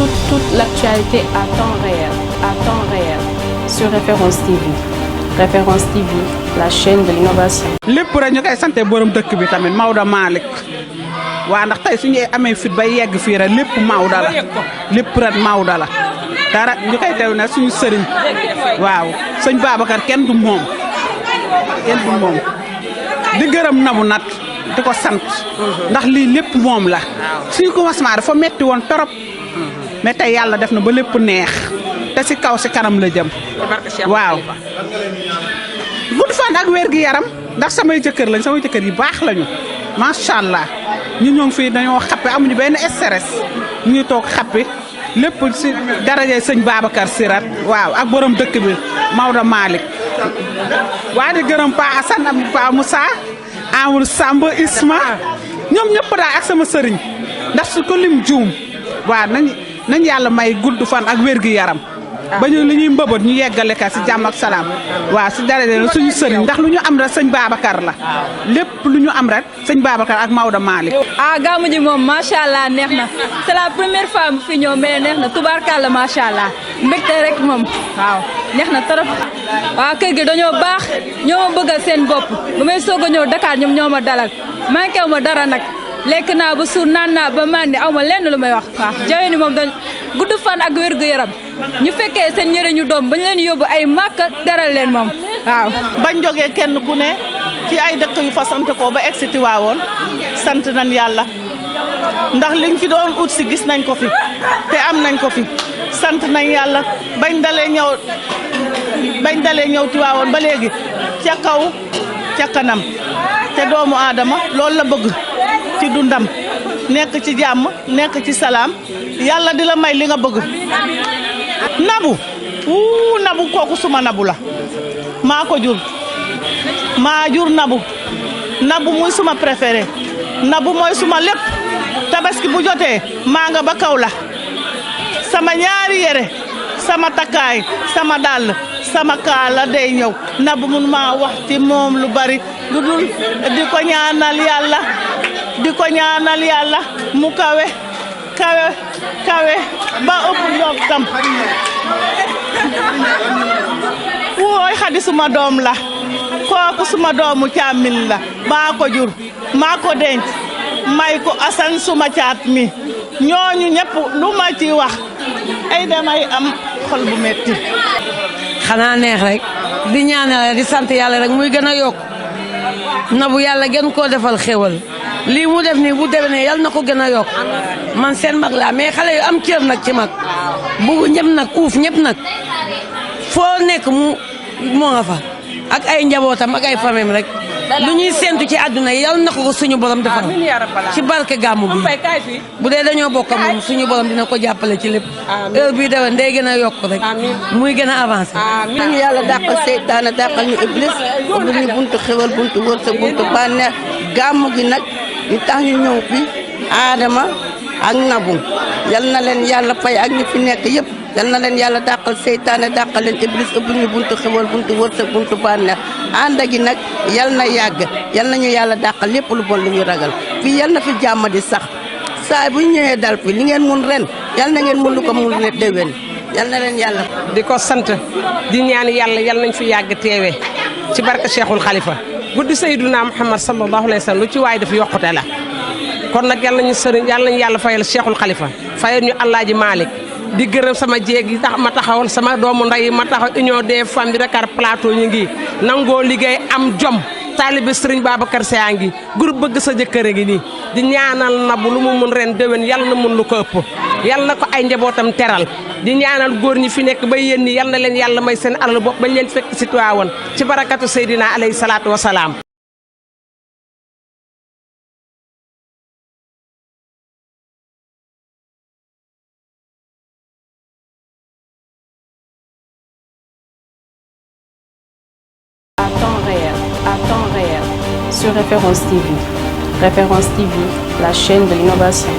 toute l'actualité à temps réel, sur Référence TV. Référence TV, la chaîne de l'innovation. lépp rek ñu koy sante borom dëkk bi tamit Maodo Malick waa ndax tey suñu amee fit ba yegg fii rek lépp Maodo la lépp rek Maodo la dara ñu koy teew nag suñu sëriñ waaw sëñ Babacar kenn du moom di gërëm Nabou nat di ko sant ndax lii lépp moom la suñu commencement dafa metti woon torop mais tey yàlla def na ba lépp neex te si kaw si kanam la jëm waaw gudd fan ak wér gi yaram ndax samay jëkkër yi baax lañu macha allah ñu ñoo ngi fii dañoo xappe amuñu benn stress ñu toog xappi lépp si daraje sëñ Babacar Sirat waaw ak borom dëkk bi Maodo Malick waa di gërëm Pa Assane am Pa Moussa Amadou Samb Isma ñoom ñëpp daal ak sama sëriñ ndax su ko lim juum waaw nañ yàlla may gudd fan ak wér gi yaram ba ñu li ñuy mbëbët ñu yeggale ka si jàmm ak salaam waaw si daraje suñu sëriñ ndax lu ñu am rek sëñ Babacar la lépp lu ñu am rek sëñ Babacar ak Maodo Malick. gàmmu ji moom macha allah neex na c'est la première fois mu fi ñëw mais neex na tubaarkàlla macha allah mbégte rek moom waaw neex na trop. waaw kër gi dañoo baax ñoo ma bëggal seen bopp ba may soog a ñëw Dakar ñoom ñoo ma dalal manqué wu ma dara nag lekk naa ba suur naan naa ba màndi aw ma lenn lu may wax waaw jawe ni moom dañ gudd fan ak wér gu yaram ñu fekkee seen njëriñu doom bañ leen yóbbu ay màkk teral leen moom waaw. bañ jógee kenn ku ne ci ay dëkk yu fa sant ko ba egsi Tiwaawoon sant nañ yàlla ndax liñ fi doon ut si gis nañ ko fi te am nañ ko fi sant nañ yàlla bañ dalee ñëw Tiwaawoon ba léegi ca kaw ca kanam te doomu aadama loolu la bëgg ci dundam nekk ci jàmm nekk ci salaam yàlla di la may li nga bëgg. Nabou kooku suma Nabou la maa ko jur maa jur Nabou muy suma préféré Nabou mooy suma lépp tabaski bu jotee maa nga ba kaw la sama ñaari yére sama takkaay sama dàll sama kaala day ñëw Nabou mun maa wax ci moom lu bari lu dul di ko ñaanal yàlla mu kawe ba ëpp njottam wooy Xadi suma doom la kooku suma doomu càmmin la maa ko jur maa ko denc may ko Asan suma caat mi ñooñu ñëpp lu ma ci wax ay damay am xol bu metti xanaa neex rek di ñaanal di sant yàlla rek muy gën a yokk Nabou yàlla gën koo defal xéwal lii mu def nii bu déwénee yal na ko gën a yokk man seen mag laa mais xale yu am cër nag ci mag bu ñëpp nag uuf ñëpp nag foo nekk moo nga fa ak ay njabootam ak ay famem rek lu ñuy séntu ci àdduna yal na ko suñu borom defal ci barke gàmmu bi bu dee dañoo bokk moom suñu borom dina ko jàppale ci lépp heure bii déwén day gën a yokk rek muy gën a avancé. ñu yàlla dàqal seytaane dàqal ñu iblis ubbi ñu buntu xewal buntu wërsëg buntu bànneex gàmmu gi nag ñu tax ñu ñëw fi Adama ak Nabou yal na leen yàlla fay ak ñi fi nekk yëpp yal na leen yàlla dàqal seytaane dàqal leen iblis ubbi ñu buntu xewal buntu wërsëg buntu bànneex ànd gi nag yal na yàgg yal nañu yàlla dàqal lépp lu bon lu ñu ragal fii yal na fi jàmm di sax saa bu ñu ñëwee dal fi li ngeen mun ren yal na ngeen mun lu ko mun ne déwén yal na leen yàlla. di ko sant di ñaan yàlla yal nañ fi yàgg teewee ci barke Cheikhul Khalifa guddi Sayyiduna Muhammad sallallahu alayhi wa sallam lu ci waay daf yokkute la kon nag yal nañu sëriñ yal nañu yàlla fayal Cheikhul Khalifa fayal ñu Alaaji Malick di gërëm sama jéeg yi tax ma taxawal sama doomu ndey ma taxaw union des femmes de Dakar Plateau ñu ngi nangoo liggéey am jom taalibe Sëriñ Babacar Sy a ngi groupe bëgg sa jëkkër a ngi nii di ñaanal Nabou lu mu mun ren déwén yal na mun lu ko ëpp yal na ko ay njabootam teral di ñaanal góor ñi fi nekk ba yéen ñi yal na leen yàlla may seen alal bopp bañ leen fekk si Tiwaawan ci barakatu Seydina alayhi salaatu wa salaam. À temps réel, sur Référence TV. Référence TV, la chaîne de l'innovation.